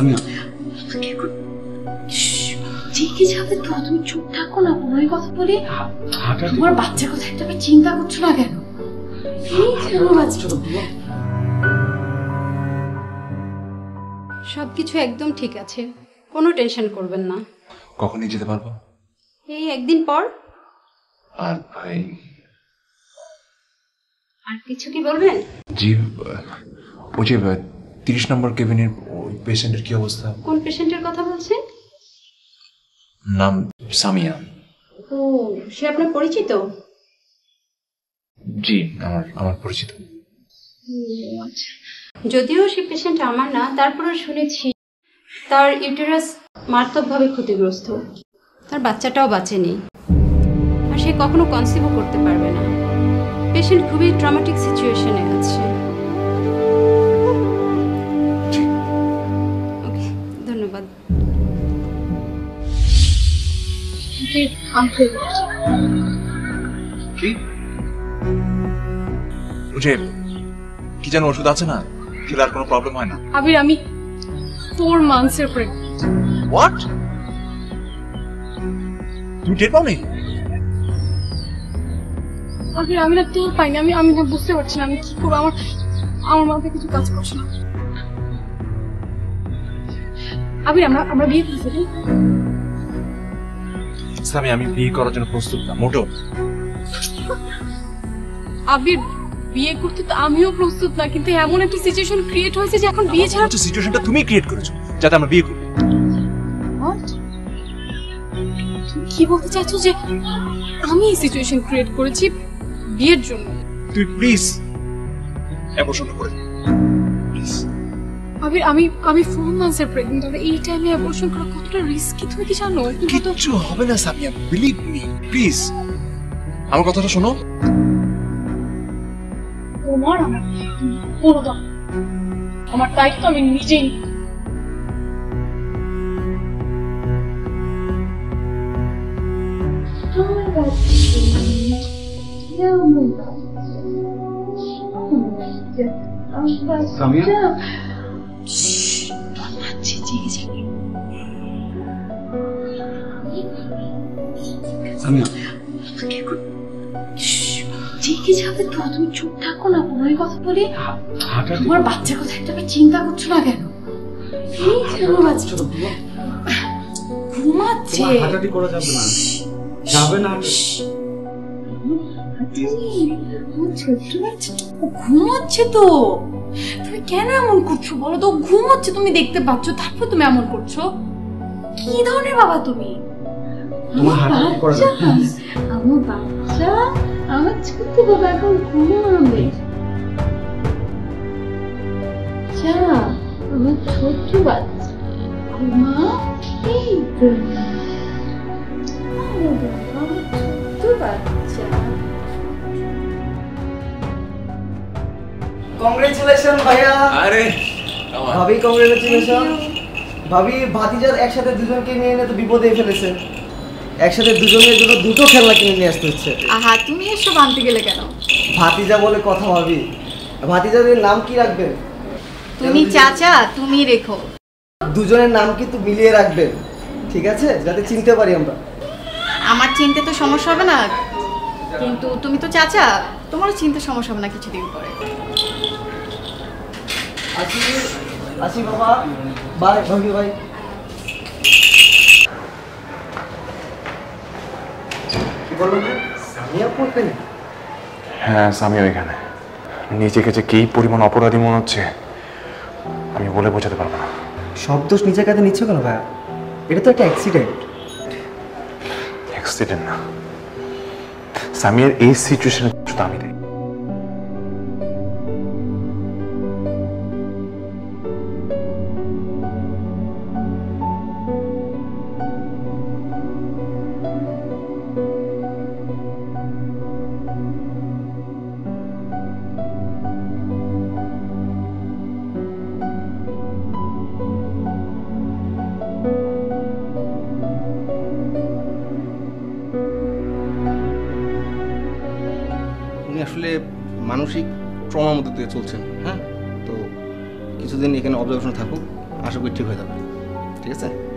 সামিয়া ঠিকই যাবে তো, তুমি চুপ থাকো না, কোনো কথা বলি। তোমার বাচ্চার কথা একটা চিন্তা করছো না কেন? সবকিছু একদম ঠিক আছে, কোনো টেনশন করবেন না। কখন নিয়ে যেতে পারবো? এই একদিন পর। আর ভাই আর কিছু কি বলবেন? জি, ওই যে 30 নম্বর কেবিনের পেশেন্টের কি অবস্থা? কোন পেশেন্টের কথা বলছেন? নাম সামিয়া। ও, সে আপনার পরিচিত? জি, আমার পরিচিত। যদিও সে পেশেন্ট আমার না, তারপরে শুনেছি তার ইউটেরাস মারাত্মকভাবে ক্ষতিগ্রস্ত, তার বাচ্চাটাও বাঁচেনি, আর সে কখনো কনসিভও করতে পারবে না। পেশেন্ট খুবই ট্রমাটিক সিচুয়েশনে আছে। ওকে, ধন্যবাদ। কি যেন ওষুধ আছে না, খেলে আর কোনো প্রবলেম হয় না? আবির, আমি 4 months এর প্রেগন্যান্ট। হোয়াট? তুমি টের পাওনি? আবির, আমি না টের পাইনি, আমি না বুঝতে পারছি না আমি কি করবো। আমার মাথায় কিছু কাজ করছে না। আবির, আমরা বিয়ে করছি। আমি বিয়ে করার জন্য প্রস্তুত না মোটেও। আবির, বিয়ে করতে তো আমিও প্রস্তুত না, কিন্তু এমন একটা সিচুয়েশন ক্রিয়েট হয়েছে যে এখন বিয়ে ছাড়া। সিচুয়েশনটা তুমি ক্রিয়েট করেছো যাতে আমরা বিয়ে করি। তুমি কি বলতে চাইছো যে আমি এই সিচুয়েশন ক্রিয়েট করেছি বিয়ের জন্য? তুই প্লিজ অ্যাবর্শনটা করে দে প্লিজ। আবির, আমি 4 months এর প্রেগন্যান্ট, আর এই টাইমে অ্যাবর্শন করা কতটা রিস্কি তুমি কি জানো? কিচ্ছু হবে না সামিয়া, বিলিভ মি প্লিজ। আমার কথাটা শোনো। তোমার আমার পুরো দাম, আমার দায়িত্ব আমি নিজেই। সামিয়া সামিয়া ঠিকই যাবে তো, তুমি চুপ থাকো না, কোনো কথা বলি। তোমার বাচ্চার কথা একটা চিন্তা করছো না কেন? ঘুমাচ্ছে। হাঁটাহাঁটি করা যাবে না, যাবে না। ঘুমাচ্ছে তো, তুমি কেন এমন করছো বলো তো? ঘুমাচ্ছে, তুমি দেখতে পাচ্ছ, তারপর তুমি এমন করছো। কি ধরনের বাবা তুমি? তোমার হাঁটাহাঁটি করা যাবে না। আমার বাচ্চা, আমার ছোট্ট বাবা এখন ঘুমাবে। যা, আমার ছোট্ট বাচ্চা ঘুমা। এই তো আমার ছোট্ট বাচ্চা। কংগ্রেচুলেশন ভাইয়া। আরে ভাবি, কংগ্রেচুলেশন। ভাবি, ভাতিজার একসাথে দুজনকে নিয়ে এনে তো বিপদে ফেলেছে। একসাথে দুজনের জন্য দুটো খেলনা কিনে নিয়ে আসতে হচ্ছে। আহা, তুমি এসব আনতে গেলে কেন? ভাতিজা বলে কথা ভাবি। ভাতিজাদের নাম কি রাখবেন? তুমি চাচা, তুমি রেখো। দুজনের নাম কিন্তু মিলিয়ে রাখবেন, ঠিক আছে, যাতে চিনতে পারি আমরা। আমার চিনতে তো সমস্যা হবে না, কিন্তু তুমি তো চাচা, তোমারও চিনতে সমস্যা হবে না কিছুদিন পরে। আসি আসি বাবা, বাই ভাবি, ভাই। কি বলবেন? সামিয়া পড়তেন? হ্যাঁ, সামিয়া এখানে। নিজেকে যে কি পরিমাণ অপরাধী মনে হচ্ছে আমি বলে বোঝাতে পারবো না। সব দোষ নিজের কাছে নিচ্ছ কেন ভাইয়া? এটা তো একটা অ্যাক্সিডেন্ট। অ্যাক্সিডেন্ট না, সামিয়ার এই সিচুয়েশনে শুধু আমি দেই। আসলে মানসিক ট্রমার মধ্যে দিয়ে চলছেন। হ্যাঁ, তো কিছুদিন এখানে অবজারভেশন থাকুক, আশা করি ঠিক হয়ে যাবে। ঠিক আছে?